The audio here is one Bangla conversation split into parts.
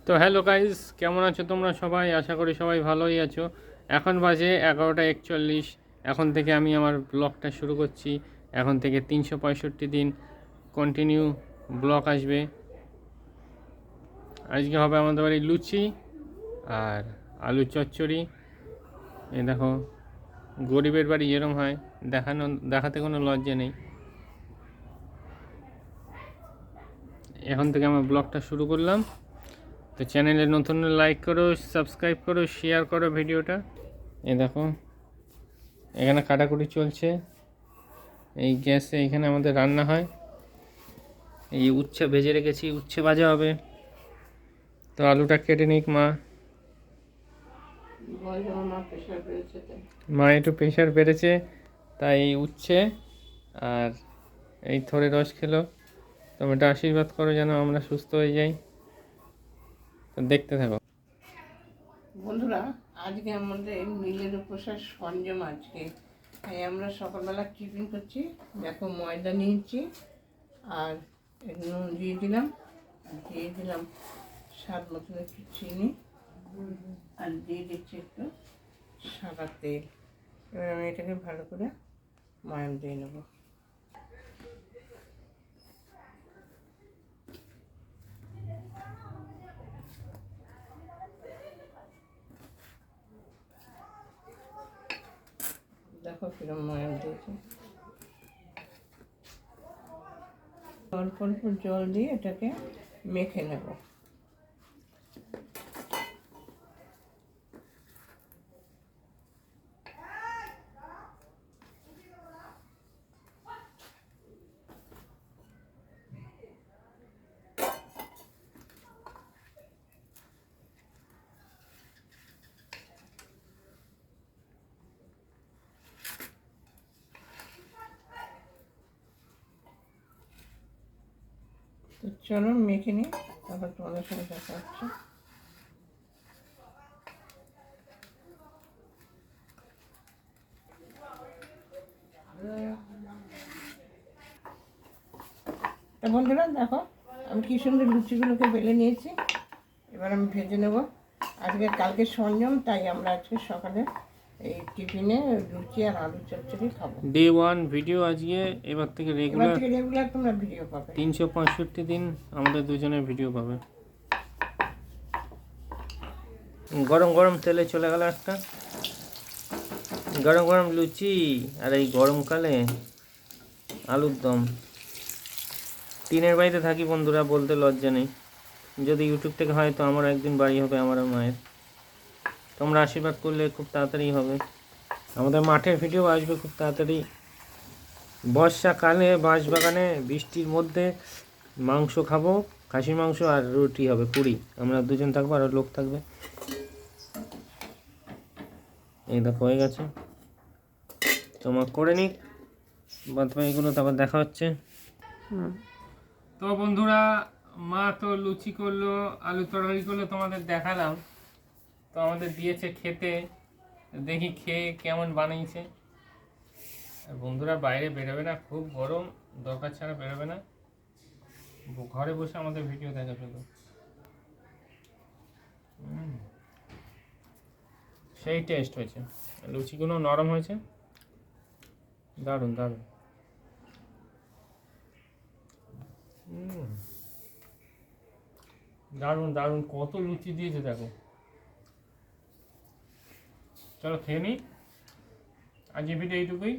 তো হ্যালো গাইস, কেমন আছো তোমরা সবাই? আশা করি সবাই ভালোই আছো। এখন বাজে 11টা 41। এখন থেকে আমি আমার ব্লগটা শুরু করছি। এখন থেকে 365 দিন কন্টিনিউ ব্লগ আসবে। আজকে হবে আমাদের বাড়ি লুচি আর আলু চচ্চড়ি। এই দেখো, গরিবের বাড়ি যেরকম হয় দেখাতে কোনো লজ্জা নেই। এখন থেকে আমার ব্লগটা শুরু করলাম। তো চ্যানেলে নতুন লাইক করো, সাবস্ক্রাইব করো, শেয়ার করো ভিডিওটা। এই দেখো, এখানে কাটাকুটি চলছে। এই গ্যাসে এখানে আমাদের রান্না হয়। এই উচ্ছে ভেজে রেখেছি, উচ্ছে ভাজা হবে। তো আলুটা কেটে নিক মা। মা একটু প্রেশার বেড়েছে, তাই এই উচ্ছে আর এই থোড়ে রস খেলো। তোমরা আশীর্বাদ করো যেন আমরা সুস্থ হয়ে যাই। তো দেখতে থাকো বন্ধুরা। আজকে আমাদের মিলের উপোসের সঞ্জম আজকে, তাই আমরা সকালবেলা টিফিন করছি। দেখো, ময়দা নিয়েছি আর নুন দিয়ে দিলাম স্বাদ মতন একটু চিনি, আর দিয়ে দিচ্ছি একটু সাদা তেল। এবার আমি এটাকে ভালো করে ময়াম দিয়ে নেবো। দেখো কিরম ময়াম দিয়েছি। অল্প অল্প জল দিয়ে এটাকে মেখে নেব। তো চলো মেখে নিই, তারপর তোমাদের সাথে দেখা হচ্ছে। তা বন্ধুরা দেখো, আমি কি সুন্দর লুচিগুলোকে বেলে নিয়েছি। এবার আমি ভেজে নেব। কালকে সঞ্জম, তাই আমরা আজকে সকালে এই টিফিনে লুচি আর আলু চচ্চড়ি খাবো। ডে 1 ভিডিও আজকে। এবার থেকে রেগুলার তোমরা ভিডিও পাবে। 365 দিন আমাদের দুজনের ভিডিও পাবে। গরম গরম তেলে চলে গেল একটা গরম গরম লুচি, আর এই গরমকালে আলুর দম। টিনের বাড়িতে থাকি বন্ধুরা, বলতে লজ্জা নেই। যদি ইউটিউব থেকে হয় তো আমার একদিন বাড়ি হবে, আমার আর মায়ের। তোমরা আশীর্বাদ করলে খুব তাড়াতাড়ি হবে। আমাদের মাঠের ভিডিও আসবে খুব তাড়াতাড়ি। বর্ষাকালে বাঁশবাগানে বৃষ্টির মধ্যে মাংস খাবো, খাসির মাংস, আর রুটি হবে পুরি। আমরা দুজন থাকবো, আর লোক থাকবে। এই দেখো হয়ে গেছে। তোমার করে নিক, বাদ বাকিগুলো তারপর দেখা হচ্ছে। তো বন্ধুরা, মা তো লুচি করলো, আলু তরকারি করলো, তোমাদের দেখালাম। তো আমাদের দিয়েছে খেতে, দেখি খেয়ে কেমন বানিয়েছে। আর বন্ধুরা, বাইরে বেরোবে না, খুব গরম, দরকার ছাড়া বেরোবে না। ঘরে বসে আমাদের ভিডিও দেখা শুধু। সেই টেস্ট হয়েছে, লুচিগুলো নরম হয়েছে, দারুণ দারুণ। দারুণ দারুণ, কত লুচি দিয়েছে দেখো। চলো খেয়ে নিই। আজ এই ভিডিও এইটুকুই।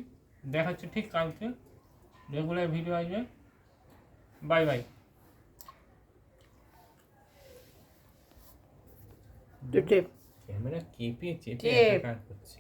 দেখা হচ্ছে ঠিক কালকে, রেগুলার ভিডিও আসবে। Bye bye. ক্যামেরা কেঁপে চেপে কাজ করছে।